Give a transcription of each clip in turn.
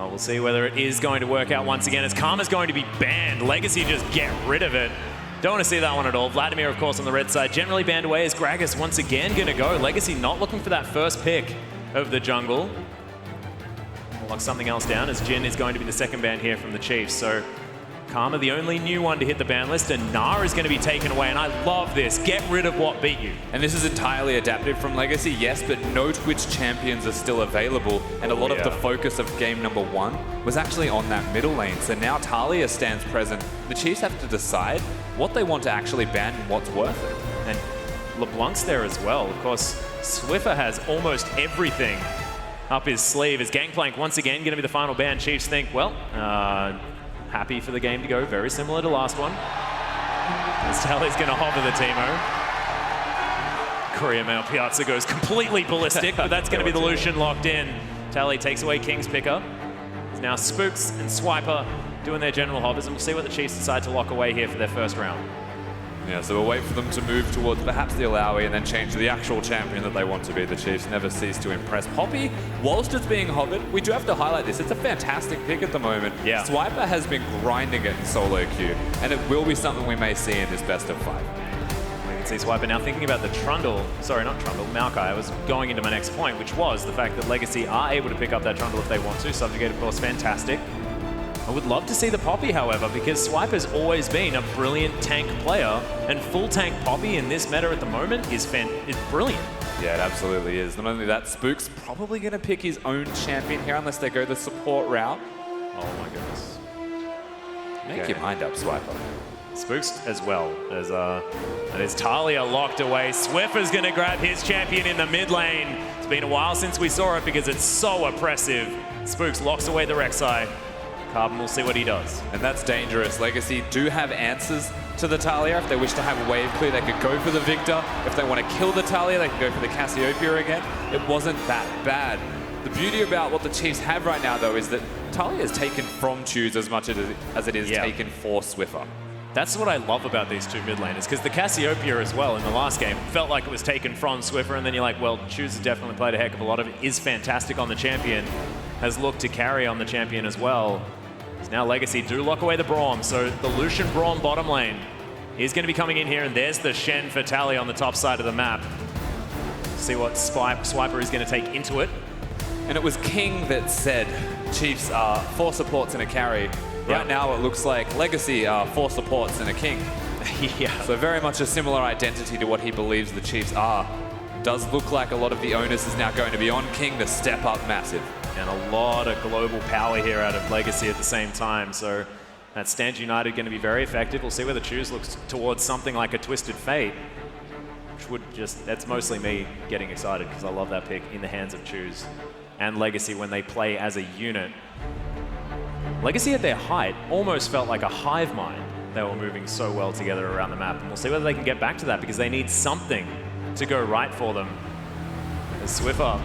Well, we'll see whether it is going to work out once again, as Karma's going to be banned. Legacy just get rid of it. Don't want to see that one at all. Vladimir, of course, on the red side, generally banned away, as Gragas once again going to go. Legacy not looking for that first pick of the jungle. We'll lock something else down, as Jin is going to be the second ban here from the Chiefs. So Karma, the only new one to hit the ban list, and Gnar is going to be taken away, and I love this. Get rid of what beat you. And this is entirely adaptive from Legacy, yes, but note which champions are still available, and a lot of the focus of game number 1 was actually on that middle lane. So now Talia stands present. The Chiefs have to decide what they want to actually ban and what's worth it. And LeBlanc's there as well. Of course, Swiffer has almost everything up his sleeve. As Gangplank once again going to be the final ban. Chiefs think, well, happy for the game to go, very similar to last one. As Tali's going to hover the Teemo. Korea Male Piazza goes completely ballistic, but that's going to be the Lucian locked in. Tali takes away King's picker. It's now Spooks and Swiper doing their general hovers, and we'll see what the Chiefs decide to lock away here for their first round. Yeah, so we'll wait for them to move towards perhaps the Alawi and then change to the actual champion that they want to be. The Chiefs never cease to impress. Poppy, whilst it's being hovered, we do have to highlight this. It's a fantastic pick at the moment. Yeah. Swiper has been grinding it in solo queue, and it will be something we may see in this best of 5. We can see Swiper now thinking about the Trundle, sorry, not Trundle, Maokai. I was going into my next point, which was the fact that Legacy are able to pick up that Trundle if they want to. Subjugate, of course, fantastic. I would love to see the Poppy, however, because Swiper's always been a brilliant tank player, and full tank Poppy in this meta at the moment is brilliant. Yeah, it absolutely is. Not only that, Spook's probably going to pick his own champion here unless they go the support route. Oh my goodness. Make your mind up, Swiper. Spooks as well. There's Talia locked away. Swiffer's going to grab his champion in the mid lane. It's been a while since we saw it because it's so oppressive. Spooks locks away the Rek'Sai. Carbon will see what he does. And that's dangerous. Legacy do have answers to the Talia. If they wish to have a wave clear, they could go for the Victor. If they want to kill the Talia, they can go for the Cassiopeia again. It wasn't that bad. The beauty about what the Chiefs have right now, though, is that Talia is taken from Choose as much as it is taken for Swiffer. That's what I love about these two mid laners, because the Cassiopeia as well in the last game felt like it was taken from Swiffer, and then you're like, well, Choose has definitely played a heck of a lot of it, is fantastic on the champion, has looked to carry on the champion as well. Now Legacy do lock away the Braum, so the Lucian Braum bottom lane is going to be coming in here, and there's the Shen for Tali on the top side of the map. See what Swiper is going to take into it. And it was King that said Chiefs are 4 supports and a carry. Right now it looks like Legacy are 4 supports and a King. Yeah. So very much a similar identity to what he believes the Chiefs are. Does look like a lot of the onus is now going to be on King to step up massive. And a lot of global power here out of Legacy at the same time. So that Stand United going to be very effective. We'll see whether Choose looks towards something like a Twisted Fate, which would just, that's mostly me getting excited because I love that pick in the hands of Choose and Legacy when they play as a unit. Legacy at their height almost felt like a hive mind. They were moving so well together around the map. And we'll see whether they can get back to that because they need something to go right for them. As Swiffer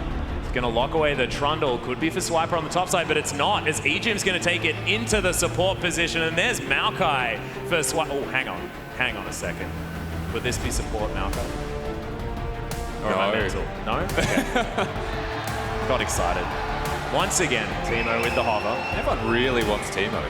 going to lock away the Trundle. Could be for Swiper on the top side, but it's not, as Ejim's going to take it into the support position, and there's Maokai for Swiper. Oh, hang on a second. Would this be support Maokai? Or am I mental? No? Okay. Got excited. Once again, Teemo with the hover. Everyone really wants Teemo.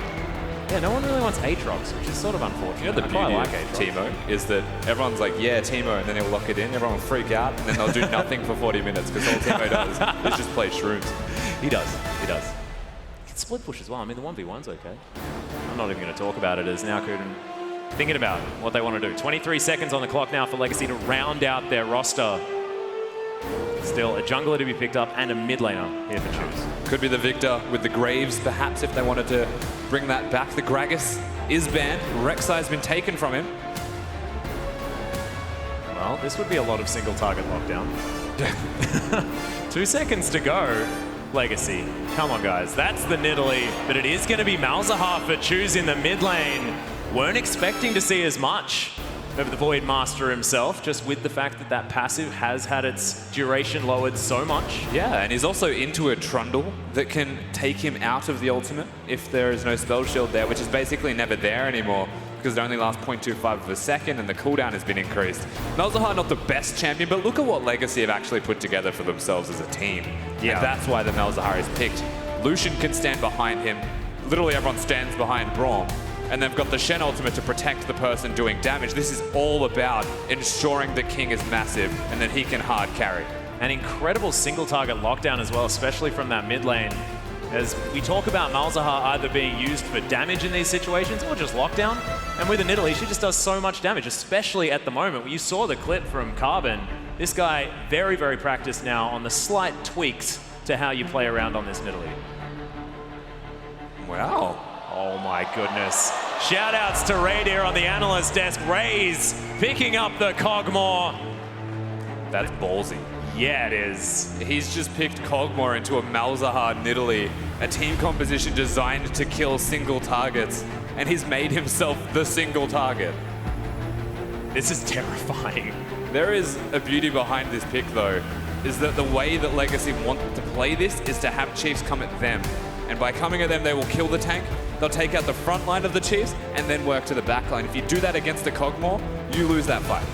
Yeah, no one really wants Aatrox, which is sort of unfortunate. You know, the beauty of Teemo is that everyone's like, yeah, Teemo, and then he'll lock it in, everyone will freak out, and then they'll do nothing for 40 minutes, because all Teemo does is just play shrooms. He does. He can split push as well. I mean, the 1v1's okay. I'm not even going to talk about it, as now Kuden thinking about what they want to do. 23 seconds on the clock now for Legacy to round out their roster. Still a jungler to be picked up and a mid laner here for Choose. Could be the Victor with the Graves, perhaps, if they wanted to bring that back. The Gragas is banned. Rek'Sai's been taken from him. Well, this would be a lot of single target lockdown. 2 seconds to go, Legacy. Come on, guys. That's the Nidalee, but it is going to be Malzahar for Choose in the mid lane. Weren't expecting to see as much over the Void Master himself, just with the fact that that passive has had its duration lowered so much. Yeah, and he's also into a Trundle that can take him out of the ultimate if there is no spell shield there, which is basically never there anymore because it only lasts 0.25 of a second and the cooldown has been increased. Malzahar not the best champion, but look at what Legacy have actually put together for themselves as a team. Yeah. And that's why the Malzahar is picked. Lucian can stand behind him. Literally everyone stands behind Braum. And they've got the Shen ultimate to protect the person doing damage. This is all about ensuring the King is massive and that he can hard carry. An incredible single target lockdown as well, especially from that mid lane. As we talk about Malzahar either being used for damage in these situations or just lockdown. And with an Italy, she just does so much damage, especially at the moment. You saw the clip from Carbon. This guy, very, very practiced now on the slight tweaks to how you play around on this Italy. Wow. Oh my goodness. Shout outs to Raid here on the analyst desk. Raze picking up the Cogmore. That's ballsy. Yeah, it is. He's just picked Cogmore into a Malzahar Nidalee, a team composition designed to kill single targets, and he's made himself the single target. This is terrifying. There is a beauty behind this pick though, is that the way that Legacy want to play this is to have Chiefs come at them. And by coming at them, they will kill the tank, they'll take out the front line of the Chiefs, and then work to the back line. If you do that against the Cogmore, you lose that fight.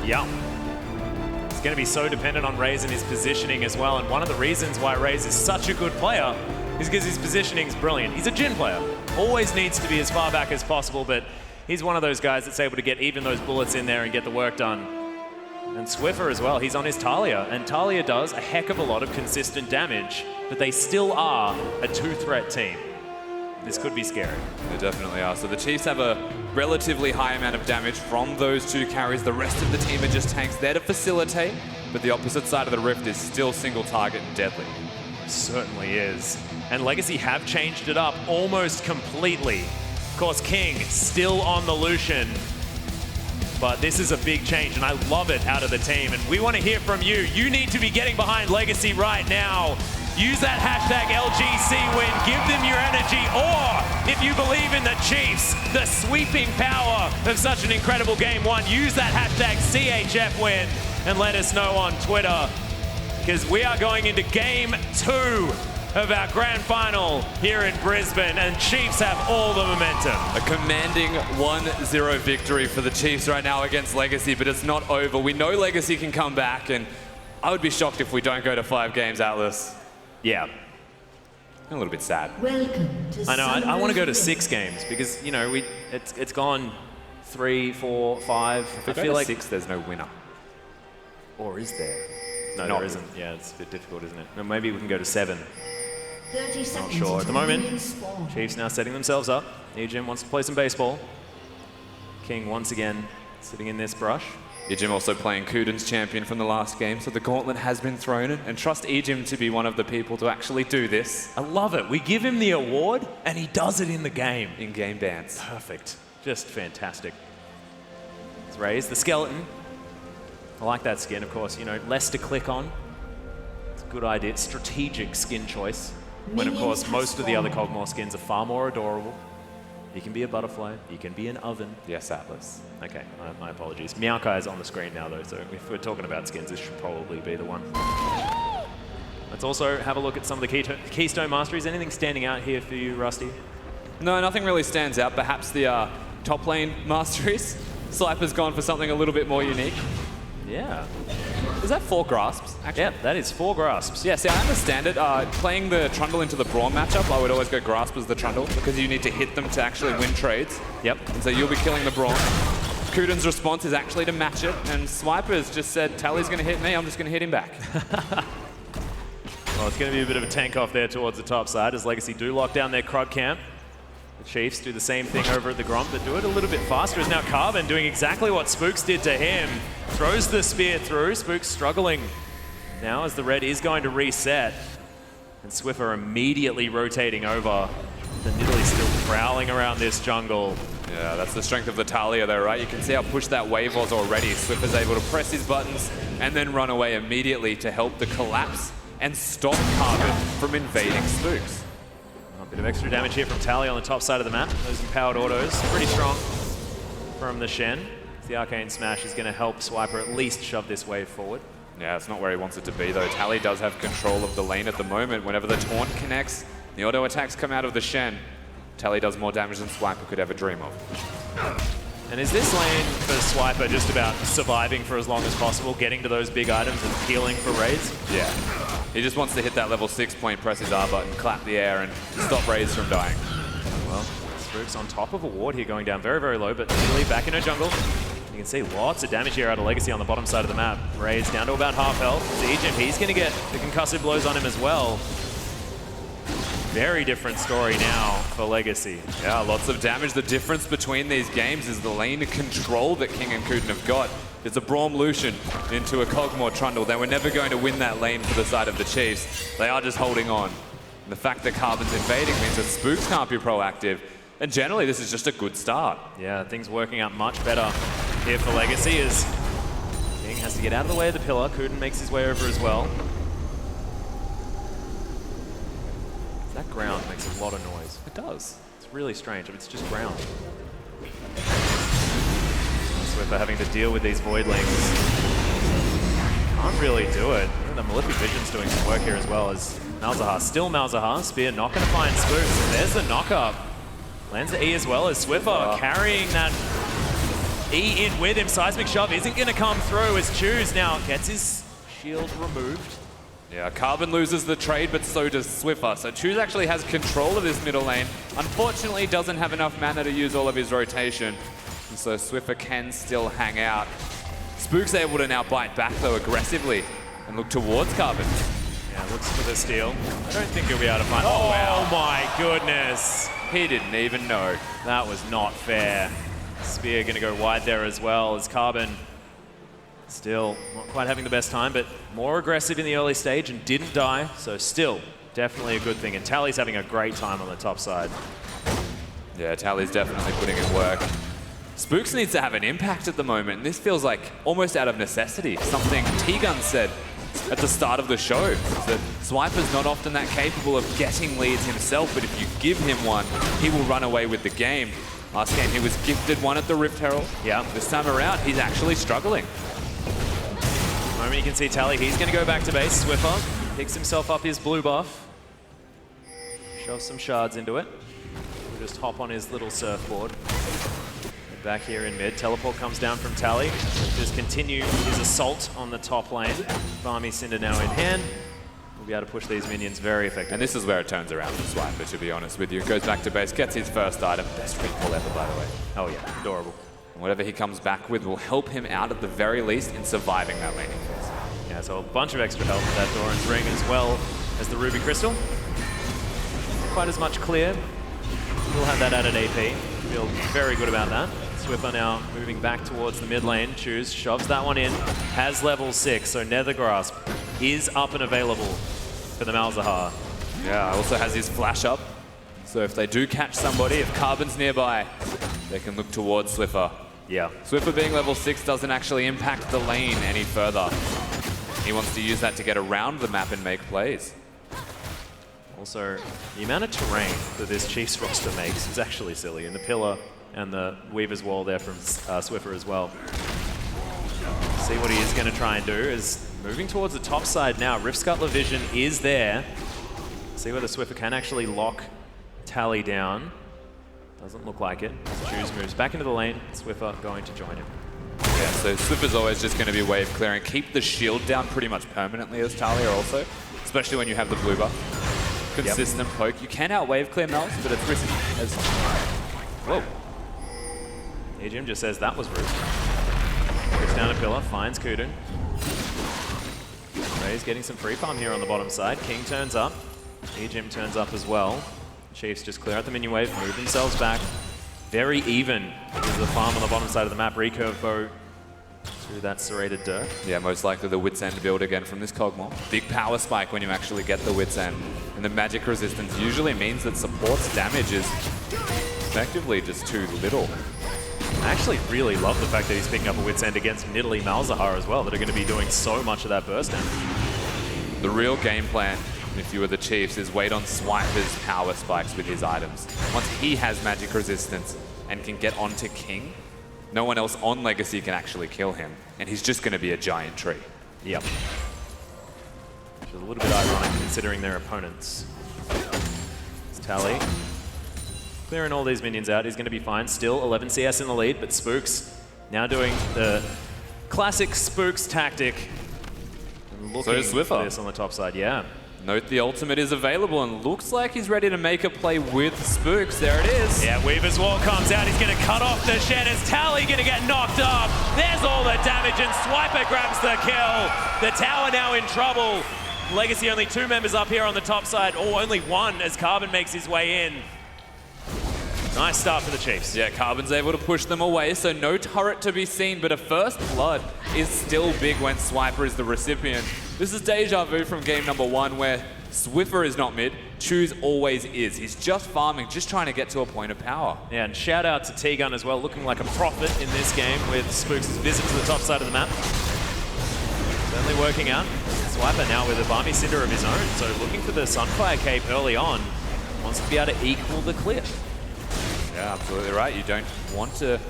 Yeah. It's going to be so dependent on Raze and his positioning as well. And one of the reasons why Raze is such a good player is because his positioning is brilliant. He's a Jhin player. Always needs to be as far back as possible, but he's one of those guys that's able to get even those bullets in there and get the work done. And Swiffer as well, he's on his Talia, and Talia does a heck of a lot of consistent damage, but they still are a two-threat team. This could be scary. They definitely are. So the Chiefs have a relatively high amount of damage from those two carries. The rest of the team are just tanks there to facilitate, but the opposite side of the rift is still single target and deadly. Certainly is. And Legacy have changed it up almost completely. Of course, King still on the Lucian, but this is a big change, and I love it out of the team. And we want to hear from you. You need to be getting behind Legacy right now. Use that hashtag LGC win, give them your energy, or if you believe in the Chiefs, the sweeping power of such an incredible game one, use that hashtag CHF win and let us know on Twitter, because we are going into game 2 of our grand final here in Brisbane, and Chiefs have all the momentum. A commanding 1-0 victory for the Chiefs right now against Legacy, but it's not over. We know Legacy can come back, and I would be shocked if we don't go to 5 games, Atlas. Yeah. I'm a little bit sad. Welcome to I know, I want to go to 6 games because, you know, it's gone 3, 4, 5. I feel like 6, there's no winner. Or is there? No, Not there isn't. Yeah, it's a bit difficult, isn't it? No, maybe we can go to 7. 30 Not seconds sure. At the moment, until spawn. Chiefs now setting themselves up. Ejim wants to play some baseball. King once again sitting in this brush. Ejim also playing Kuden's champion from the last game, so the gauntlet has been thrown, and trust Ejim to be one of the people to actually do this. I love it. We give him the award, and he does it in the game. In-game dance. Perfect. Just fantastic. It's Raze, the skeleton. I like that skin, of course. You know, less to click on. It's a good idea. Strategic skin choice. When, of course, most of the other Cogmore skins are far more adorable. You can be a butterfly. You can be an oven. Yes, Atlas. Okay, my apologies. Meowkai is on the screen now, though, so if we're talking about skins, this should probably be the one. Let's also have a look at some of the Keystone Masteries. Anything standing out here for you, Rusty? No, nothing really stands out. Perhaps the top lane masteries. Sliper's gone for something a little bit more unique. Yeah. Is that 4 grasps, actually? Yeah, that is 4 grasps. Yeah, see, I understand it. Playing the Trundle into the Braum matchup, I would always go grasp as the Trundle because you need to hit them to actually win trades. Yep. And so you'll be killing the Braum. Kuden's response is actually to match it, and Swiper's just said, Tally's going to hit me, I'm just going to hit him back. Well, it's going to be a bit of a tank off there towards the top side as Legacy do lock down their Krug camp. The Chiefs do the same thing over at the Gromp, but do it a little bit faster. Is now Carbon doing exactly what Spooks did to him. Throws the spear through. Spooks struggling now as the red is going to reset. And Swiffer immediately rotating over. The Nidalee still prowling around this jungle. Yeah, that's the strength of the Talia though, right? You can see how pushed that wave was already. Swiffer's able to press his buttons and then run away immediately to help the collapse and stop Carbon from invading Spooks. A bit of extra damage here from Talia on the top side of the map. Those empowered autos, pretty strong from the Shen. The Arcane Smash is going to help Swiper at least shove this wave forward. Yeah, it's not where he wants it to be though. Tally does have control of the lane at the moment. Whenever the taunt connects, the auto attacks come out of the Shen. Tally does more damage than Swiper could ever dream of. And is this lane for Swiper just about surviving for as long as possible, getting to those big items and healing for raids? Yeah. He just wants to hit that level 6 point, press his R button, clap the air, and stop Raze from dying. Well, Spooks on top of a ward here, going down very, very low, but Lily back in her jungle. You can see lots of damage here out of Legacy on the bottom side of the map. Raze down to about half health. Egypt, he's going to get the concussive blows on him as well. Very different story now for Legacy. Yeah, lots of damage. The difference between these games is the lane control that King and Kuden have got. It's a Braum Lucian into a Kog'Maw Trundle. They were never going to win that lane for the side of the Chiefs. They are just holding on. And the fact that Carbon's invading means that Spooks can't be proactive. And generally, this is just a good start. Yeah, things working out much better here for Legacy as King has to get out of the way of the pillar. Kuden makes his way over as well. That ground makes a lot of noise. It does. It's really strange if it's just ground. Swiffer having to deal with these Voidlings. Can't really do it. The Malefic Vision's doing some work here as well as Malzahar. Still Malzahar. Spear not going to find Spooks. There's the knock-up. Lands the E as well as Swiffer carrying that E in with him. Seismic Shove isn't going to come through as Choose now gets his shield removed. Yeah, Carbon loses the trade, but so does Swiffer. So Choose actually has control of this middle lane. Unfortunately, doesn't have enough mana to use all of his rotation. And so Swiffer can still hang out. Spook's able to now bite back, though, aggressively and look towards Carbon. Yeah, looks for the steal. I don't think he'll be able to find... Oh, wow. My goodness. He didn't even know. That was not fair. Spear going to go wide there as well as Carbon. Still not quite having the best time, but more aggressive in the early stage and didn't die, so still definitely a good thing. And Tally's having a great time on the top side. Yeah, Tally's definitely putting in work. Spooks needs to have an impact at the moment, and this feels like almost out of necessity. Something T-Gun said at the start of the show, that Swiper's not often that capable of getting leads himself, but if you give him one, he will run away with the game. Last game he was gifted one at the Rift Herald. Yeah, this time around he's actually struggling. The moment you can see Tally, he's going to go back to base. Swiffer picks himself up his blue buff. Shoves some shards into it. We'll just hop on his little surfboard. Back here in mid. Teleport comes down from Tally. Just continue his assault on the top lane. Barmy Cinder now in hand. We'll be able to push these minions very effectively. And this is where it turns around for Swiper, to be honest with you. Goes back to base, gets his first item. Best recall ever, by the way. Oh yeah, adorable. Whatever he comes back with will help him out at the very least in surviving that laning phase. Yeah, so a bunch of extra health with that Doran's Ring as well as the Ruby Crystal. Not quite as much clear. We'll have that added AP. Feel very good about that. Swiffer now moving back towards the mid lane. Choose, shoves that one in. Has level 6, so Nether Grasp is up and available for the Malzahar. Yeah, also has his flash up. So if they do catch somebody, if Carbon's nearby, they can look towards Swiffer. Yeah. Swiffer being level 6 doesn't actually impact the lane any further. He wants to use that to get around the map and make plays. Also, the amount of terrain that this Chiefs roster makes is actually silly. And the pillar and the Weaver's Wall there from Swiffer as well. See what he is going to try and do is moving towards the top side now. Rift Scuttler vision is there. See whether Swiffer can actually lock Tally down. Doesn't look like it. Choose moves back into the lane. Swiffer going to join him. Yeah, so Swiffer's always just going to be wave clearing. Keep the shield down pretty much permanently as Talia also, especially when you have the blue buff. Consistent poke. You can out wave clear Mels, but it's risky. As whoa. Jim just says that was rude. Puts down a pillar, finds Kuden. Ray's getting some free farm here on the bottom side. King turns up. Jim turns up as well. Chiefs just clear out the minion wave, move themselves back. Very even is the farm on the bottom side of the map. Recurve bow through that serrated dirt. Yeah, most likely the Wit's End build again from this Kog'Maw. Big power spike when you actually get the Wit's End. And the magic resistance usually means that support's damage is effectively just too little. I actually really love the fact that he's picking up a Wit's End against Nidalee Malzahar as well, that are going to be doing so much of that burst damage. The real game plan, if you were the Chiefs, is wait on Swiper's power spikes with his items. Once he has magic resistance and can get onto King, no one else on Legacy can actually kill him, and he's just going to be a giant tree. Yep. Which is a little bit ironic considering their opponents. It's Tally. Clearing all these minions out, he's going to be fine. Still 11 CS in the lead, but Spooks now doing the classic Spooks tactic. Looking is for Swiffer. this on the top side, yeah. Note the ultimate is available and looks like he's ready to make a play with Spooks. There it is. Yeah, Weaver's Wall comes out. He's going to cut off the Shen. Is Tally going to get knocked off? There's all the damage, and Swiper grabs the kill. The tower now in trouble. Legacy only 2 members up here on the top side, or only 1 as Carbon makes his way in. Nice start for the Chiefs. Yeah, Carbon's able to push them away, so no turret to be seen, but a first blood is still big when Swiper is the recipient. This is deja vu from game number 1, where Swiffer is not mid, Choose always is. He's just farming, just trying to get to a point of power. Yeah, and shout out to T-Gun as well, looking like a prophet in this game with Spooks' visit to the top side of the map. Certainly working out. Swiper now with a Barmy Cinder of his own, so looking for the Sunfire Cape early on. Wants to be able to equal the cliff. Yeah, absolutely right. You don't want to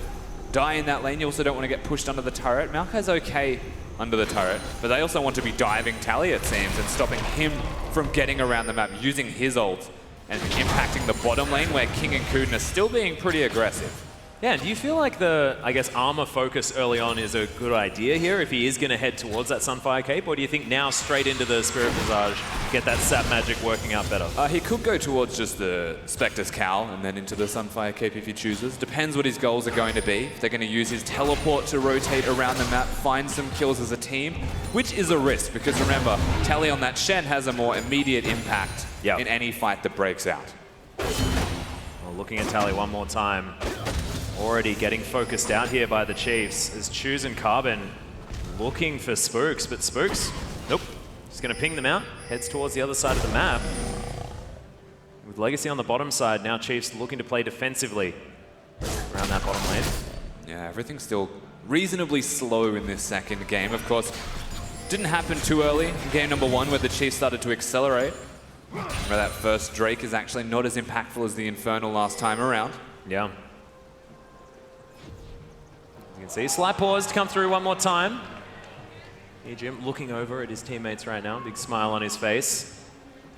die in that lane. You also don't want to get pushed under the turret. Maokai's okay under the turret, but they also want to be diving Tally, it seems, and stopping him from getting around the map, using his ult and impacting the bottom lane where King and Kuden are still being pretty aggressive. Yeah, do you feel like the, I guess, armor focus early on is a good idea here if he is going to head towards that Sunfire Cape, or do you think now straight into the Spirit Visage, get that sap magic working out better? He could go towards just the Spectre's Cowl and then into the Sunfire Cape if he chooses. Depends what his goals are going to be. If they're going to use his teleport to rotate around the map, find some kills as a team, which is a risk because remember, Tally on that Shen has a more immediate impact in any fight that breaks out. Well, looking at Tally one more time. Already getting focused out here by the Chiefs as Choose and Carbon looking for Spooks, but Spooks, nope, just going to ping them out, heads towards the other side of the map. With Legacy on the bottom side, now Chiefs looking to play defensively around that bottom lane. Yeah, everything's still reasonably slow in this second game. Of course, didn't happen too early in game number 1 where the Chiefs started to accelerate. Where that first Drake is actually not as impactful as the Infernal last time around. Yeah. You can see slight pause to come through one more time. Jim looking over at his teammates right now, big smile on his face.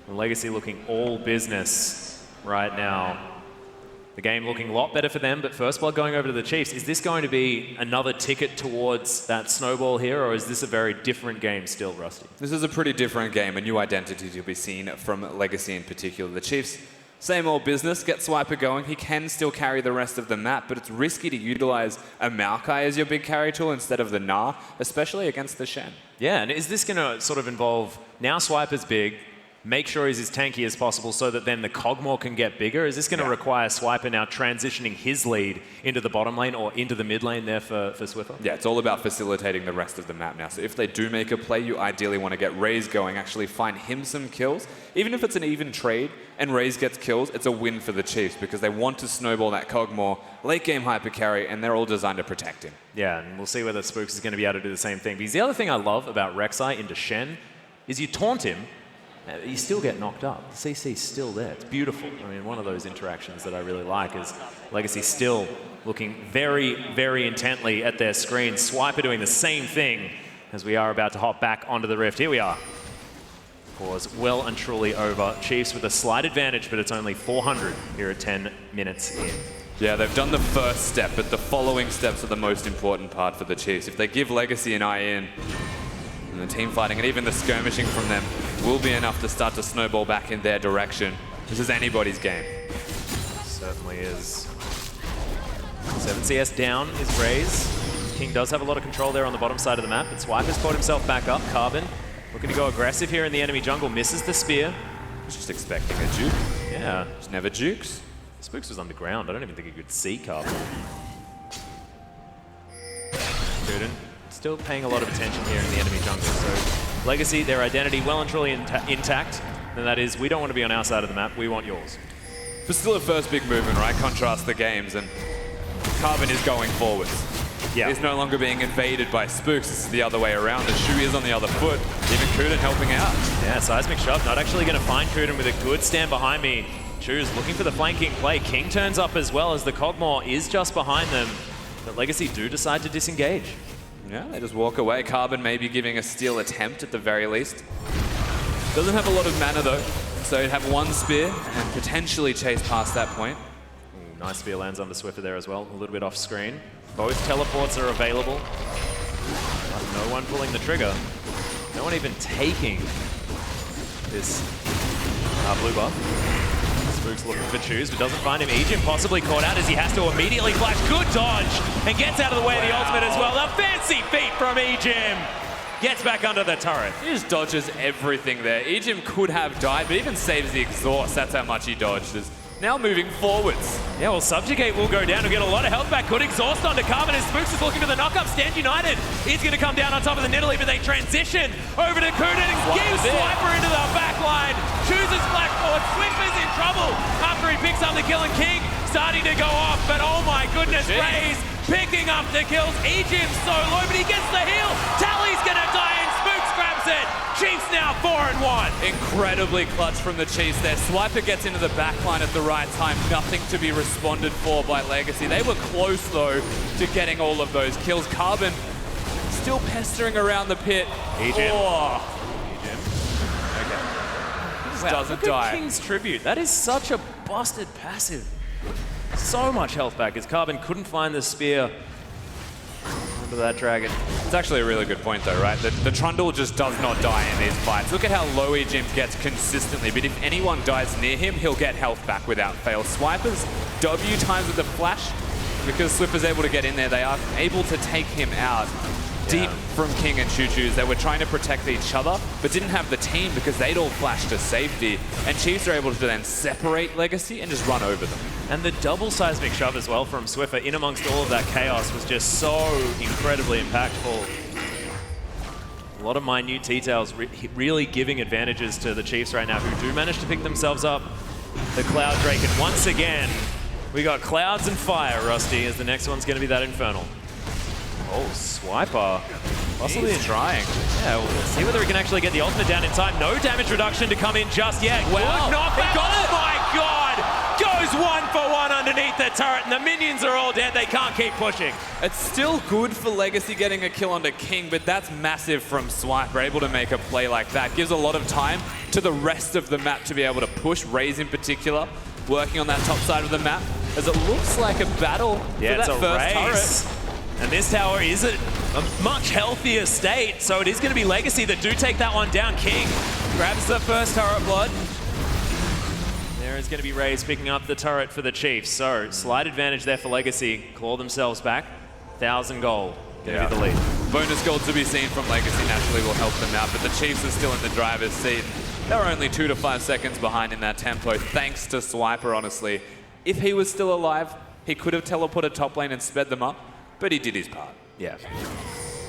And Legacy looking all business right now. The game looking a lot better for them, but First Blood going over to the Chiefs. Is this going to be another ticket towards that snowball here, or is this a very different game still, Rusty? This is a pretty different game, a new identity to be seen from Legacy in particular. The Chiefs, same old business, get Swiper going. He can still carry the rest of the map, but it's risky to utilize a Maokai as your big carry tool instead of the Gnar, especially against the Shen. Yeah, and is this going to sort of involve, now Swiper's big, make sure he's as tanky as possible so that then the Cogmore can get bigger? Is this going to require Swiper now transitioning his lead into the bottom lane or into the mid lane there for Swiffer? Yeah, it's all about facilitating the rest of the map now. So if they do make a play, you ideally want to get Raze going, actually find him some kills. Even if it's an even trade and Raze gets kills, it's a win for the Chiefs because they want to snowball that Cogmore, late game hyper carry, and they're all designed to protect him. Yeah, and we'll see whether Spooks is going to be able to do the same thing. Because the other thing I love about Rek'Sai into Shen is you taunt him, you still get knocked up. The CC's still there. It's beautiful. I mean, one of those interactions that I really like is Legacy still looking very, very intently at their screen. Swiper doing the same thing as we are about to hop back onto the Rift. Here we are. Pause well and truly over. Chiefs with a slight advantage, but it's only 400 here at 10 minutes in. Yeah, they've done the first step, but the following steps are the most important part for the Chiefs. If they give Legacy an eye in, and the team fighting and even the skirmishing from them will be enough to start to snowball back in their direction. This is anybody's game. Certainly is. 7CS down is Raze. King does have a lot of control there on the bottom side of the map, but Swiper's caught himself back up. Carbon looking to go aggressive here in the enemy jungle, misses the spear. Just expecting a juke. Yeah. Just never jukes. Spooks was underground. I don't even think he could see Carbon. Kuden still paying a lot of attention here in the enemy jungle. So Legacy, their identity well and truly intact. And that is, we don't want to be on our side of the map, we want yours. But still a first big movement, right? Contrast the games, and Carbon is going forwards. Yeah. He's no longer being invaded by Spooks. This is the other way around. The shoe is on the other foot. Even Kuden helping out. Yeah, Seismic Shove not actually going to find Kuden with a good stand behind me. Choose looking for the flanking play. King turns up as well as the Cogmore is just behind them. But Legacy do decide to disengage. Yeah, they just walk away. Carbon maybe giving a steal attempt at the very least. Doesn't have a lot of mana though, so he'd have one spear and potentially chase past that point. Ooh, nice spear lands on the Swiffer there as well, a little bit off screen. Both teleports are available, but no one pulling the trigger. No one even taking this blue buff. Spook's looking for Choose, but doesn't find him. Ejim possibly caught out as he has to immediately flash. Good dodge, and gets out of the way of the ultimate as well. A fancy feat from Ejim. Gets back under the turret. He just dodges everything there. Ejim could have died, but even saves the exhaust. That's how much he dodged. Is now moving forwards. Yeah, well, Subjugate will go down to get a lot of health back. Good exhaust onto Carbon as Spooks is looking for the knock-up. Stand United is going to come down on top of the Nidalee, but they transition over to Kunin and gives Swiper into the back line. Chooses flash forward. Swiffer's in trouble after he picks up the kill, and King starting to go off, but oh my goodness, Raze picking up the kills. Ejim's so low, but he gets the heal. Tally's going to die, and Spooks grabs it. Chiefs now 4-1. Incredibly clutch from the Chiefs there. Swiper gets into the backline at the right time. Nothing to be responded for by Legacy. They were close, though, to getting all of those kills. Carbon still pestering around the pit. Ejim. Oh. Ejim. Okay. Just Wow, doesn't look die. at King's Tribute. That is such a busted passive. So much health back as Carbon couldn't find the spear under that dragon. It's actually a really good point, though, right? The Trundle just does not die in these fights. Look at how low Ejim gets consistently, but if anyone dies near him, he'll get health back without fail. Swipers W times with the flash. Because Swiffer's able to get in there, they are able to take him out. Deep from King and Choo-Choos. They were trying to protect each other, but didn't have the team because they'd all flashed to safety. And Chiefs are able to then separate Legacy and just run over them. And the double seismic shove as well from Swiffer in amongst all of that chaos was just so incredibly impactful. A lot of minute details really giving advantages to the Chiefs right now, who do manage to pick themselves up the Cloud Drake. And once again, we got Clouds and Fire, Rusty, as the next one's going to be that Infernal. Oh, Swiper. Possibly trying. Yeah, well, let's see whether he can actually get the ultimate down in time. No damage reduction to come in just yet. Wow. Good knockback. Oh my God! Goes 1-for-1 underneath the turret, and the minions are all dead. They can't keep pushing. It's still good for Legacy getting a kill onto King, but that's massive from Swiper. Able to make a play like that. Gives a lot of time to the rest of the map to be able to push. Raze in particular, working on that top side of the map, as it looks like a battle for that first turret. And this tower is a much healthier state, so it is going to be Legacy that do take that one down. King grabs the first turret blood. There is going to be Raze picking up the turret for the Chiefs. So, slight advantage there for Legacy. Claw themselves back. 1,000 gold. Going to be the lead. Bonus gold to be seen from Legacy naturally will help them out, but the Chiefs are still in the driver's seat. They're only 2 to 5 seconds behind in that tempo, thanks to Swiper, honestly. If he was still alive, he could have teleported top lane and sped them up, but he did his part. Yeah.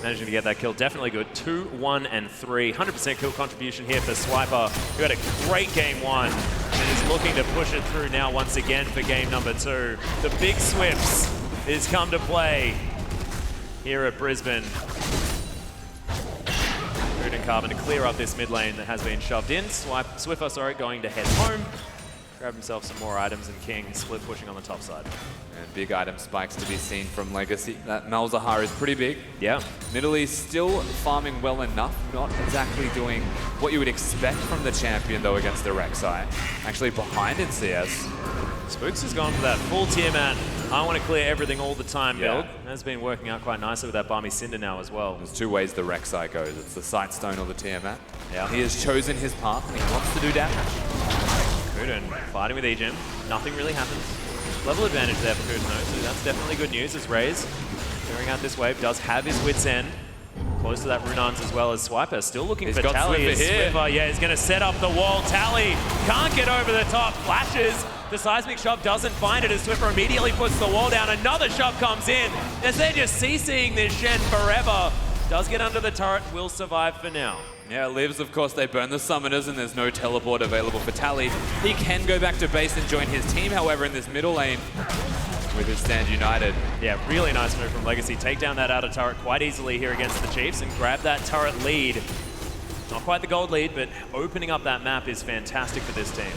Managing to get that kill, definitely good. 2, 1, and 3. 100% kill contribution here for Swiper, who had a great game 1 and is looking to push it through now once again for game number 2. The big Swifts is come to play here at Brisbane. Food and Carbon to clear up this mid lane that has been shoved in. Swiffer, going to head home. Grab himself some more items, and King split pushing on the top side. And big item spikes to be seen from Legacy. That Malzahar is pretty big. Yeah. Nidalee still farming well enough, not exactly doing what you would expect from the champion though against the Rek'Sai. Actually behind in CS. Spooks has gone for that full Tiamat. I want to clear everything all the time build. Yeah. Has been working out quite nicely with that Barmy Cinder now as well. There's 2 ways the Rek'Sai goes. It's the Sightstone or the Tiamat. Yeah. He has chosen his path and he wants to do damage. Kuden fighting with Ejim. Nothing really happens. Level advantage there for Kuden though, so that's definitely good news as Raze, clearing out this wave, does have his wit's end. Close to that Runans as well as Swiper. Still looking for Tally. Swiffer, yeah, he's going to set up the wall. Tally can't get over the top. Flashes. The seismic shove doesn't find it as Swiffer immediately puts the wall down. Another shove comes in as they're just CCing this Shen forever. Does get under the turret, will survive for now. Yeah, lives, of course, they burn the summoners and there's no teleport available for Tally. He can go back to base and join his team, however, in this middle lane with his Stand United. Yeah, really nice move from Legacy. Take down that outer turret quite easily here against the Chiefs and grab that turret lead. Not quite the gold lead, but opening up that map is fantastic for this team.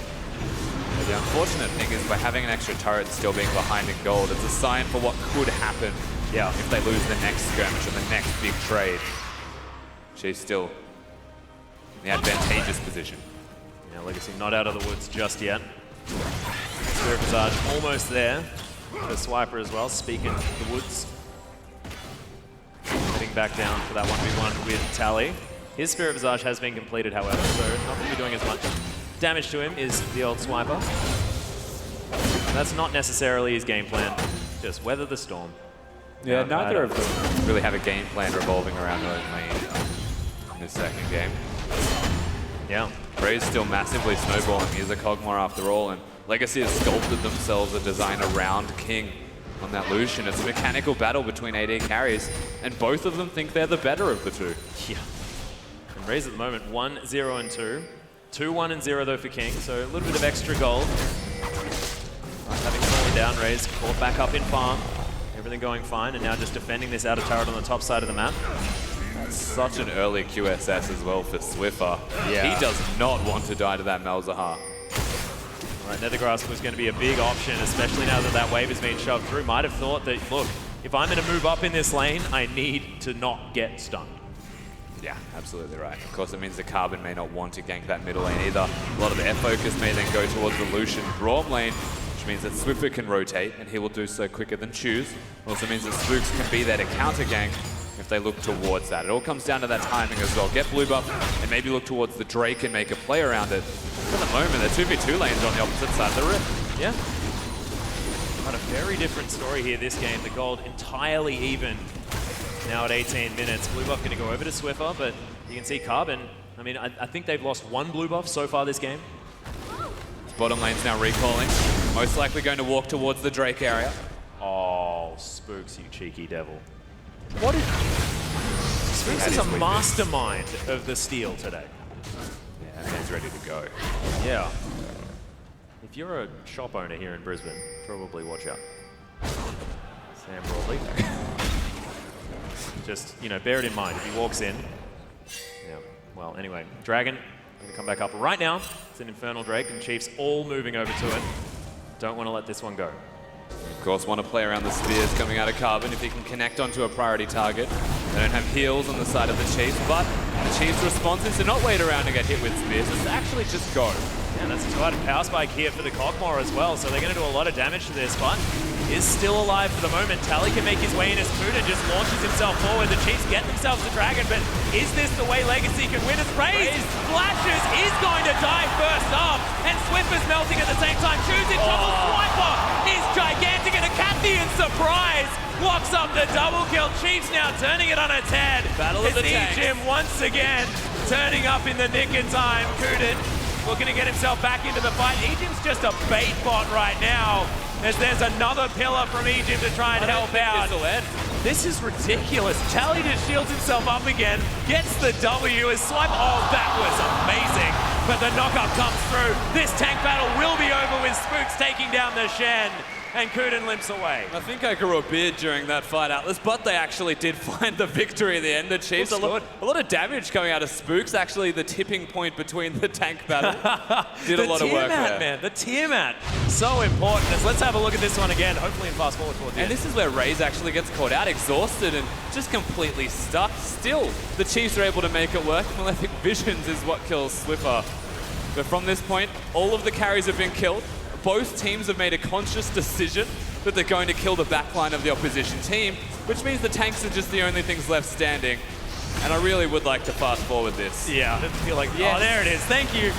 But the unfortunate thing is by having an extra turret still being behind in gold, it's a sign for what could happen if they lose the next skirmish or the next big trade. She's still in the advantageous position. Yeah, Legacy not out of the woods just yet. Spirit Visage almost there. The Swiper as well, speaking the woods. Heading back down for that 1v1 with Tally. His Spirit Visage has been completed, however, so not going to be doing as much damage to him is the old Swiper. That's not necessarily his game plan. Just weather the storm. Yeah, neither of them really have a game plan revolving around early lane in this second game. Yeah. Ray's still massively snowballing. He's a Kog'Maw after all, and Legacy has sculpted themselves a design around King on that Lucian. It's a mechanical battle between AD carries, and both of them think they're the better of the two. Yeah. And Ray's at the moment 1-0 and 2. 2-1 and 0 though for King, so a little bit of extra gold. Having fallen down, Ray's caught back up in farm. Everything going fine, and now just defending this outer turret on the top side of the map. That's such an early QSS as well for Swiffer. Yeah. He does not want to die to that Malzahar. All right, Nethergrass was going to be a big option, especially now that that wave has been shoved through. Might have thought that, look, if I'm going to move up in this lane, I need to not get stunned. Yeah, absolutely right. Of course, it means the Carbon may not want to gank that middle lane either. A lot of their focus may then go towards the Lucian Braum lane, which means that Swiffer can rotate, and he will do so quicker than Choose. Also means that Spooks can be there to counter gank if they look towards that. It all comes down to that timing as well. Get blue buff and maybe look towards the Drake and make a play around it. For the moment, the 2v2 lanes on the opposite side of the rift. Yeah. Got a very different story here this game. The gold entirely even now at 18 minutes. Blue buff going to go over to Swiffer, but you can see Carbon. I mean, I think they've lost one blue buff so far this game. Bottom lane's now recalling. Most likely going to walk towards the Drake area. Oh, Spooks, you cheeky devil. What is... Spooks is a mastermind of the steal today. Yeah, he's ready to go. Yeah. If you're a shop owner here in Brisbane, probably watch out. Sam Brawley. Just, you know, bear it in mind. If he walks in... Yeah, well, anyway. Dragon, going to come back up right now. It's an Infernal Drake, and Chiefs all moving over to it. Don't want to let this one go. Of course, want to play around the spears coming out of Carbon if he can connect onto a priority target. They don't have heals on the side of the Chiefs, but the Chiefs' response is to not wait around to get hit with spears. It's actually just go. And that's a two-sided power spike here for the Kog'Maw as well, so they're going to do a lot of damage to this, but is still alive for the moment. Tally can make his way in as Kuda just launches himself forward. The Chiefs get themselves the Dragon, but is this the way Legacy can win? As Raze flashes, is going to die first up, and Swiffer's melting at the same time. Choosing trouble, Swiper is gigantic, and a Cathian surprise locks up the double kill. Chiefs now turning it on its head. Battle of the tanks. Jim once again turning up in the nick of time. Kuda looking to get himself back into the fight. Ejim's just a bait bot right now, as there's another pillar from Ejim to try and help out. This is ridiculous. Tally just shields himself up again, gets the W as Swipe. Oh, that was amazing. But the knockup comes through. This tank battle will be over with Spooks taking down the Shen, and Kuden limps away. I think I grew a beard during that fight, Atlas, but they actually did find the victory in the end. The Chiefs, a lot of damage coming out of Spooks, actually the tipping point between the tank battle. Did a lot of work there. Man, the Tiamat, so important. Let's have a look at this one again, hopefully in fast forward towards the end. And this is where Raze actually gets caught out, exhausted and just completely stuck. Still, the Chiefs are able to make it work. Malefic Visions is what kills Swiffer. But from this point, all of the carries have been killed. Both teams have made a conscious decision that they're going to kill the backline of the opposition team, which means the tanks are just the only things left standing. And I really would like to fast forward this. Yeah, I feel like, yes. Oh, there it is. Thank you.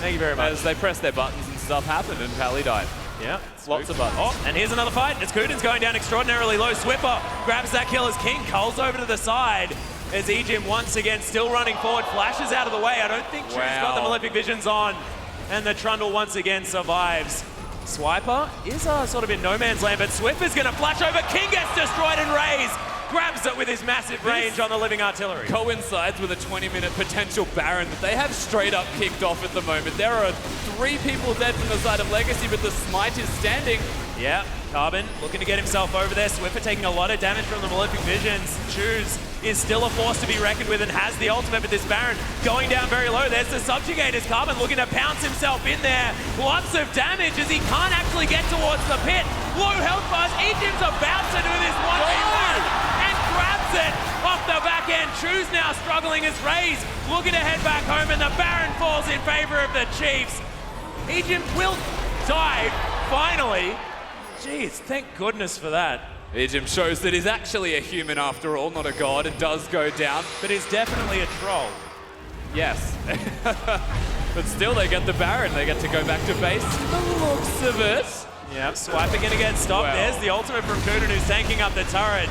Thank you very much. As they pressed their buttons and stuff happened, and Pally died. Yeah, lots of buttons. Oh, and here's another fight. As Kuden's going down extraordinarily low. Swiffer grabs that kill as King culls over to the side. As Ejim once again still running forward, flashes out of the way. I don't think Drew's got the Malefic Visions on. And the Trundle once again survives. Swiper is sort of in no man's land, but Swiffer's going to flash over. King gets destroyed, and Raze grabs it with his massive range on the Living Artillery. Coincides with a 20-minute potential Baron that they have straight up kicked off at the moment. There are 3 people dead from the side of Legacy, but the Smite is standing. Yeah, Carbon looking to get himself over there. Swiffer taking a lot of damage from the Malefic Visions. Choose is still a force to be reckoned with and has the ultimate, but this Baron going down very low. There's the Subjugate as Carbon looking to pounce himself in there. Lots of damage as he can't actually get towards the pit. Low health bars. Ejim's about to do this 1v1 and grabs it off the back end. Choose now struggling as Raze looking to head back home, and the Baron falls in favor of the Chiefs. Ejim will die finally. Jeez, thank goodness for that. Ejim shows that he's actually a human after all, not a god, and does go down. But he's definitely a troll. Yes. But still, they get the Baron. They get to go back to base. The looks of it. Yeah, Swiper gonna get stopped. Well. There's the ultimate from Kuden, who's tanking up the turret.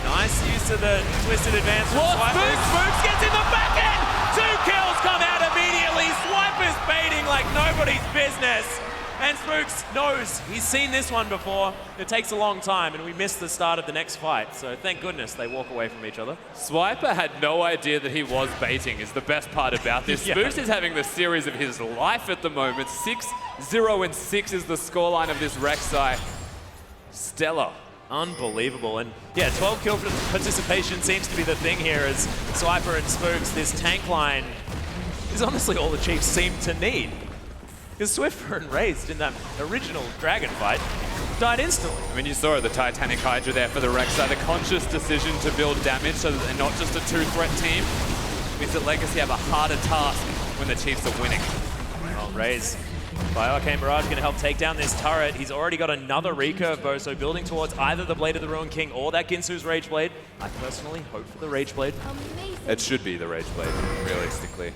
Nice use of the twisted advance from Swiper. Spooks gets in the back end! 2 kills come out immediately. Swiper's baiting like nobody's business. And Spooks knows he's seen this one before. It takes a long time, and we missed the start of the next fight. So thank goodness they walk away from each other. Swiper had no idea that he was baiting, is the best part about this. Yeah. Spooks is having the series of his life at the moment. 6-0-6 is the scoreline of this Rek'Sai. Stellar. Unbelievable. And yeah, 12 kill participation seems to be the thing here as Swiper and Spooks, this tank line is honestly all the Chiefs seem to need. Because Swiffer and Raised in that original Dragon fight died instantly. I mean, you saw it, the Titanic Hydra there for the Rek'Sai. The conscious decision to build damage so that they're not just a 2-threat team means that Legacy have a harder task when the Chiefs are winning. Well, Raised by Arcane Barrage going to help take down this turret. He's already got another recurve bow, so building towards either the Blade of the Ruined King or that Ginsu's Rage Blade. I personally hope for the Rage Blade. It should be the Rage Blade, realistically.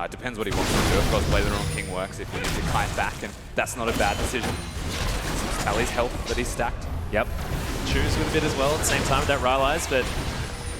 Depends what he wants to do. Of course, Blade of the Ruined King works if you need to kite back, and that's not a bad decision. Since Tally's health that he's stacked. Yep. Choose with a bit as well at the same time with that Rylai's, but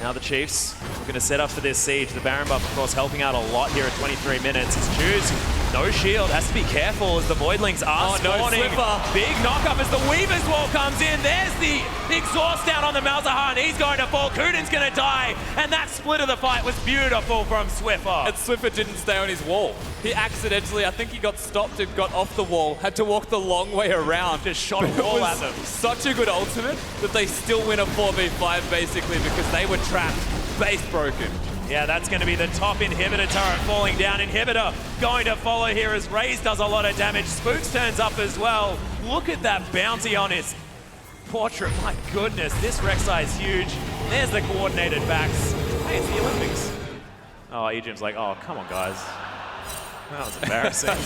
now the Chiefs are going to set up for this siege. The Baron buff, of course, helping out a lot here at 23 minutes. It's Choose. No shield, has to be careful as the Voidlings are spawning. Big knockup as the Weaver's Wall comes in. There's the exhaust down on the Malzahar, and he's going to fall. Kuden's going to die, and that split of the fight was beautiful from Swiffer. And Swiffer didn't stay on his wall. He accidentally, I think he got stopped and got off the wall, had to walk the long way around. Just shot a wall at them. Such a good ultimate that they still win a 4v5 basically because they were trapped, base broken. Yeah, that's going to be the top inhibitor turret falling down. Inhibitor going to follow here as Raze does a lot of damage. Spooks turns up as well. Look at that bounty on his portrait. My goodness, this Rek'Sai is huge. There's the coordinated backs. Hey, it's the Olympics. Oh, Ejim's like, oh, come on, guys. That was embarrassing.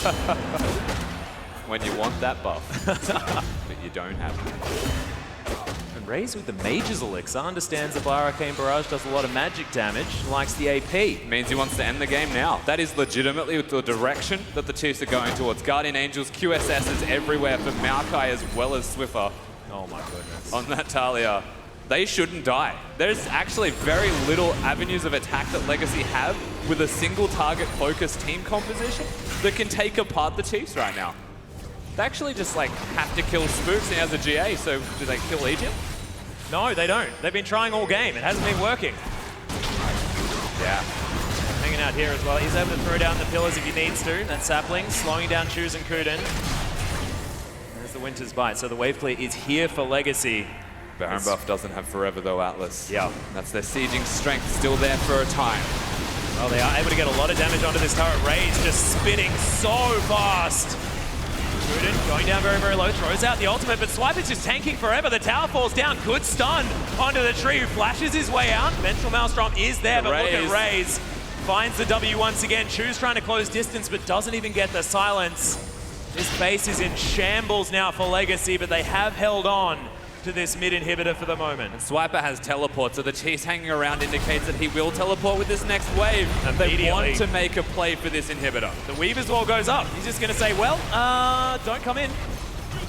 When you want that buff, but you don't have it. And Raze with the Mage's Elixir understands that Arcane Barrage does a lot of magic damage, likes the AP. Means he wants to end the game now. That is legitimately the direction that the Chiefs are going towards. Guardian Angels, QSSs everywhere for Maokai as well as Swiffer. Oh my goodness. On that Talia. They shouldn't die. There's actually very little avenues of attack that Legacy have with a single target focused team composition that can take apart the Chiefs right now. They actually just like have to kill Spooks and he has a GA, so do they kill Egypt? No, they don't. They've been trying all game. It hasn't been working. Yeah. Hanging out here as well. He's able to throw down the pillars if he needs to. That Sapling slowing down Choose and Kuden. There's the Winter's Bite. So the wave clear is here for Legacy. Baron buff doesn't have forever though, Atlas. Yeah. That's their sieging strength still there for a time. Well, they are able to get a lot of damage onto this turret. Raze just spinning so fast. Kuden going down very, very low, throws out the ultimate, but Swipe is just tanking forever. The tower falls down, good stun onto the tree, who flashes his way out. Vengeful Maelstrom is there, but look at Raze. Finds the W once again. Choose trying to close distance, but doesn't even get the silence. This base is in shambles now for Legacy, but they have held on to this mid inhibitor for the moment. And Swiper has teleport, so the Chiefs hanging around indicates that he will teleport with this next wave. And they want to make a play for this inhibitor. The Weaver's Wall goes up. He's just going to say, well, don't come in.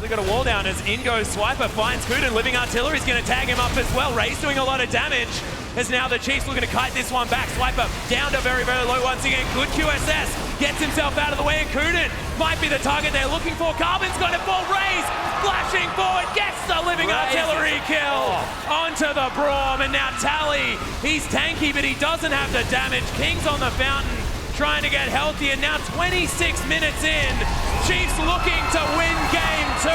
They've got a wall down as in goes Swiper, finds Kuden. Living Artillery's going to tag him up as well. Ray's doing a lot of damage as now the Chiefs looking to kite this one back. Swiper down to very, very low once again. Good QSS. Gets himself out of the way, and Kuden might be the target they're looking for. Carbon's going to fall. Raze flashing forward, gets the Living Artillery kill onto the Braum, and now Tally, he's tanky, but he doesn't have the damage. King's on the fountain, trying to get healthy, and now 26 minutes in, Chiefs looking to win game 2.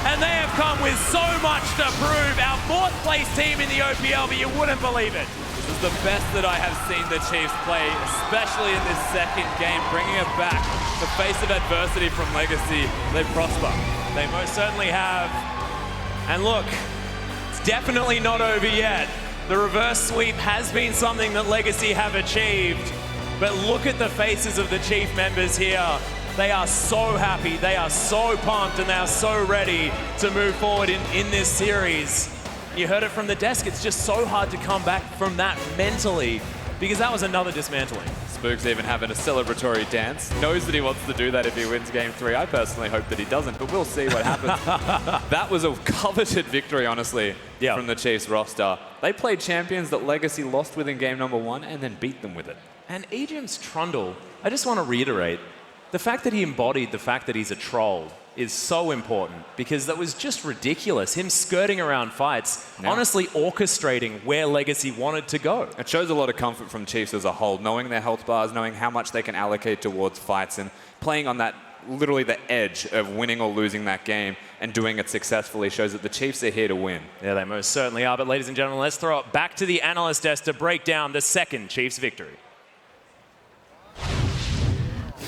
And they have come with so much to prove. Our 4th place team in the OPL, but you wouldn't believe it. This is the best that I have seen the Chiefs play, especially in this second game, bringing it back. The face of adversity from Legacy, they prosper. They most certainly have. And look, it's definitely not over yet. The reverse sweep has been something that Legacy have achieved. But look at the faces of the Chief members here. They are so happy, they are so pumped, and they are so ready to move forward in this series. you heard it from the desk. It's just so hard to come back from that mentally because that was another dismantling. Spook's even having a celebratory dance. Knows that he wants to do that if he wins Game 3. I personally hope that he doesn't, but we'll see what happens. That was a coveted victory, honestly, from the Chiefs roster. They played champions that Legacy lost with in Game number 1 and then beat them with it. And Agent's Trundle, I just want to reiterate, the fact that he embodied the fact that he's a troll is so important because that was just ridiculous. Him skirting around fights, honestly orchestrating where Legacy wanted to go. It shows a lot of comfort from Chiefs as a whole, knowing their health bars, knowing how much they can allocate towards fights and playing on that, literally the edge of winning or losing that game and doing it successfully shows that the Chiefs are here to win. Yeah, they most certainly are. But ladies and gentlemen, let's throw it back to the analyst desk to break down the second Chiefs victory.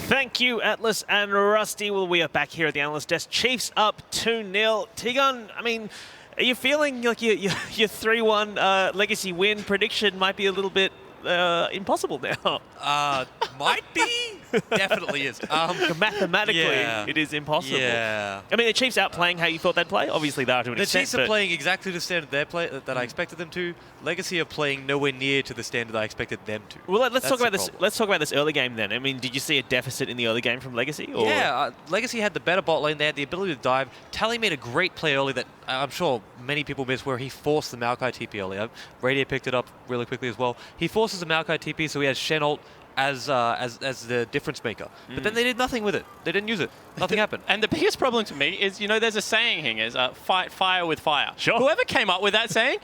Thank you, Atlas and Rusty. Well, we are back here at the analyst desk. Chiefs up 2-0. Tigon, I mean, are you feeling like your 3-1 Legacy win prediction might be a little bit impossible now? Might be. Definitely is. Mathematically, it is impossible. Yeah. I mean, the Chiefs outplaying how you thought they'd play. Obviously, they are to an The extent. Chiefs are playing exactly the standard they play that I expected them to. Legacy are playing nowhere near to the standard I expected them to. Well, let's talk That's about the this. problem. Let's talk about this early game then. I mean, did you see a deficit in the early game from Legacy? Or? Yeah, Legacy had the better bot lane. They had the ability to dive. Tally made a great play early that I'm sure many people missed, where he forced the Maokai TP early. Radiant picked it up really quickly as well. He forces the Maokai TP, so he has Shen ult as the difference maker. But then they did nothing with it. They didn't use it. Nothing happened. And the biggest problem to me is, there's a saying here, is fight fire with fire. Sure. Whoever came up with that saying,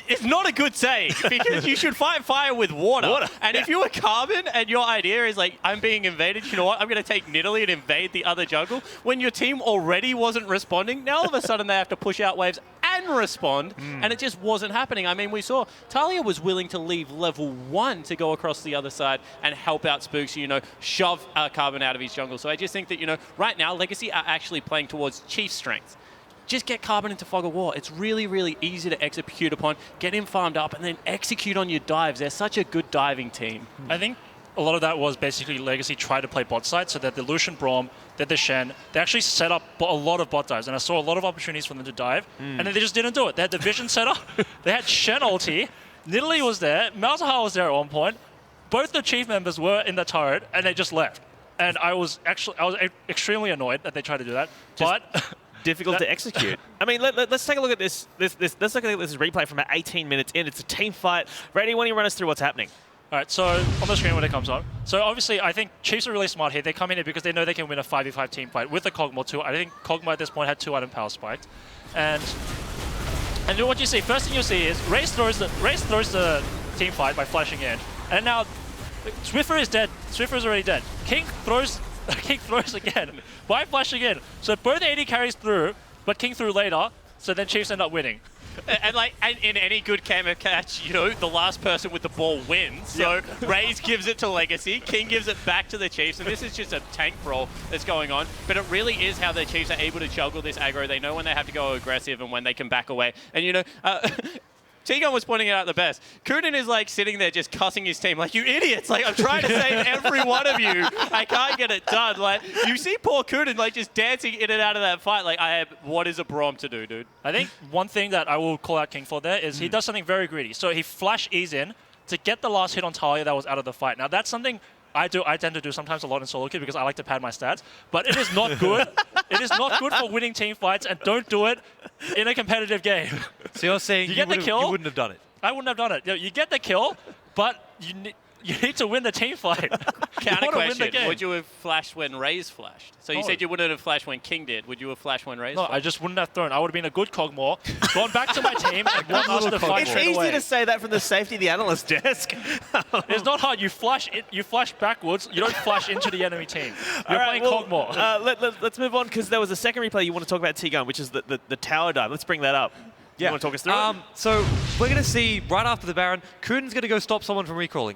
it's not a good saying because you should fight fire with water. And if you were Carbon and your idea is like, I'm being invaded, you know what, I'm going to take Nidalee and invade the other jungle, when your team already wasn't responding, now all of a sudden they have to push out waves and respond, and it just wasn't happening. I mean, we saw Talia was willing to leave level 1 to go across the other side and help out Spooks, shove Carbon out of his jungle. So I just think that, right now, Legacy are actually playing towards Chief strengths. Just get Carbon into Fog of War. It's really, really easy to execute upon. Get him farmed up and then execute on your dives. They're such a good diving team. I think a lot of that was basically Legacy tried to play bot side, so that the Lucian Braum, that the Shen, they actually set up a lot of bot dives, and I saw a lot of opportunities for them to dive, and then they just didn't do it. They had the vision set up, they had Shen ulti, Nidalee was there, Malzahar was there at one point, both the Chief members were in the turret, and they just left. And I was extremely annoyed that they tried to do that, but... difficult to execute. I mean, let's take a look at this. Let's look at this replay from about 18 minutes in. It's a team fight. Brady, why don't you run us through what's happening? All right, so on the screen when it comes up. So obviously, I think Chiefs are really smart here. They come in here because they know they can win a 5v5 team fight with the Kog'Maw too. I think Kog'Maw at this point had 2 item power spiked. And what you see, first thing you see is Raze throws the team fight by flashing in. And now Swiffer is dead. Swiffer is already dead. King throws again by flashing in. So both AD carries through, but King threw later, so then Chiefs end up winning. And in any good camera catch, the last person with the ball wins. So Raze gives it to Legacy, King gives it back to the Chiefs, and this is just a tank brawl that's going on. But it really is how the Chiefs are able to juggle this aggro. They know when they have to go aggressive and when they can back away. And Tigon was pointing it out the best. Kuden is sitting there just cussing his team like, you idiots, I'm trying to save every one of you. I can't get it done. You see poor Kuden just dancing in and out of that fight. What is a Braum to do, dude? I think one thing that I will call out King for there is he does something very greedy. So he flash E's in to get the last hit on Talia that was out of the fight. Now that's something I tend to do sometimes a lot in solo queue because I like to pad my stats, but it is not good. It is not good for winning team fights, and don't do it in a competitive game. So you're saying you wouldn't have done it? I wouldn't have done it. You get the kill, but you need to win the team fight. Counter You wanna win the question, game. would you have flashed when Raze flashed? So you said you wouldn't have flashed when King did. Would you have flashed when Raze No, flashed? I just wouldn't have thrown. I would have been a good Kog'Maw, gone back to my team, and won us the fight It's straight easy away. to say that from the safety of the analyst desk. It's not hard. You flash backwards. You don't flash into the enemy team. You're All right, playing Kog'Maw. let's move on because there was a second replay you want to talk about, T-Gun, which is the tower dive. Let's bring that up. You want to talk us through it? So we're going to see right after the Baron, Kuden's going to go stop someone from recrawling.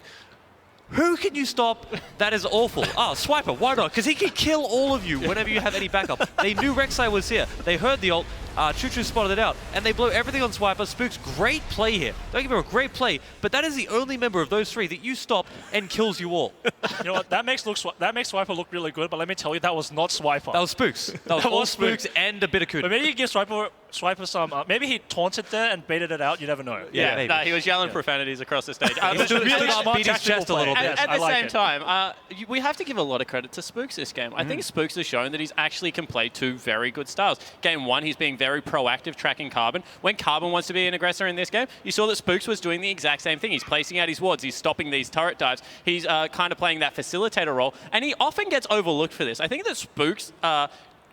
Who can you stop? That is awful. Swiper, why not? Because he can kill all of you whenever you have any backup. They knew Rek'Sai was here. They heard the ult. Choo spotted it out. And they blow everything on Swiper. Spook's great play here. Don't get me wrong, great play. But that is the only member of those 3 that you stop and kills you all. You know what? That makes Swiper look really good, but let me tell you, that was not Swiper. That was Spooks. That was all Spooks and a bit of Kuden. But maybe you give Swiper Swiper some. Maybe he taunted there and baited it out. You never know. Yeah, maybe. no, he was yelling profanities across the stage. He's really really smart beat his tactical chest a little play. bit. At I the like same it. time, we have to give a lot of credit to Spooks this game. I think Spooks has shown that he's actually can play two very good styles. Game 1, he's being very proactive, tracking Carbon. When Carbon wants to be an aggressor in this game, you saw that Spooks was doing the exact same thing. He's placing out his wards, he's stopping these turret dives, he's kind of playing that facilitator role, and he often gets overlooked for this. I think that Spooks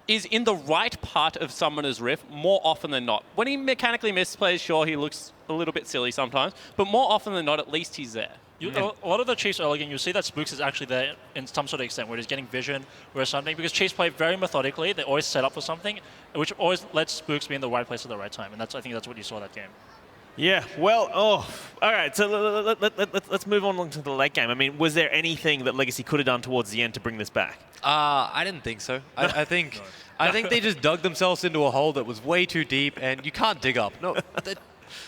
is in the right part of Summoner's Rift more often than not. When he mechanically misplays, sure, he looks a little bit silly sometimes, but more often than not, at least he's there. A lot of the Chiefs early game, you see that Spooks is actually there in some sort of extent where he's getting vision or something, because Chiefs play very methodically. They always set up for something, which always lets Spooks be in the right place at the right time, and I think that's what you saw that game. Yeah, well, all right, so let's move on to the late game. I mean, was there anything that Legacy could have done towards the end to bring this back? I didn't think so. I think they just dug themselves into a hole that was way too deep, and you can't dig up. No, that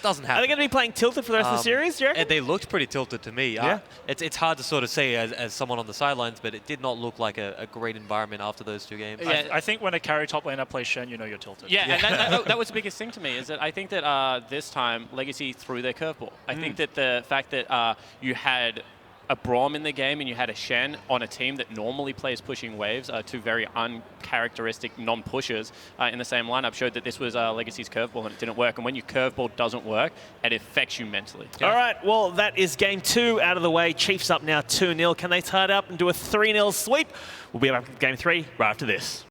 doesn't happen. Are they going to be playing tilted for the rest of the series, do you reckon? And they looked pretty tilted to me. Yeah. It's hard to sort of say as someone on the sidelines, but it did not look like a great environment after those 2 games. Yeah. I think when a carry top laner plays Shen, you know you're tilted. Yeah, and that was the biggest thing to me, is that I think that this time Legacy threw their curveball. I think that the fact that you had a Braum in the game and you had a Shen on a team that normally plays pushing waves, two very uncharacteristic non-pushers in the same lineup, showed that this was Legacy's curveball and it didn't work. And when your curveball doesn't work, it affects you mentally. All right, well, that is game 2 out of the way. Chiefs up now 2-0. Can they tie it up and do a 3-0 sweep? We'll be back with game 3 right after this.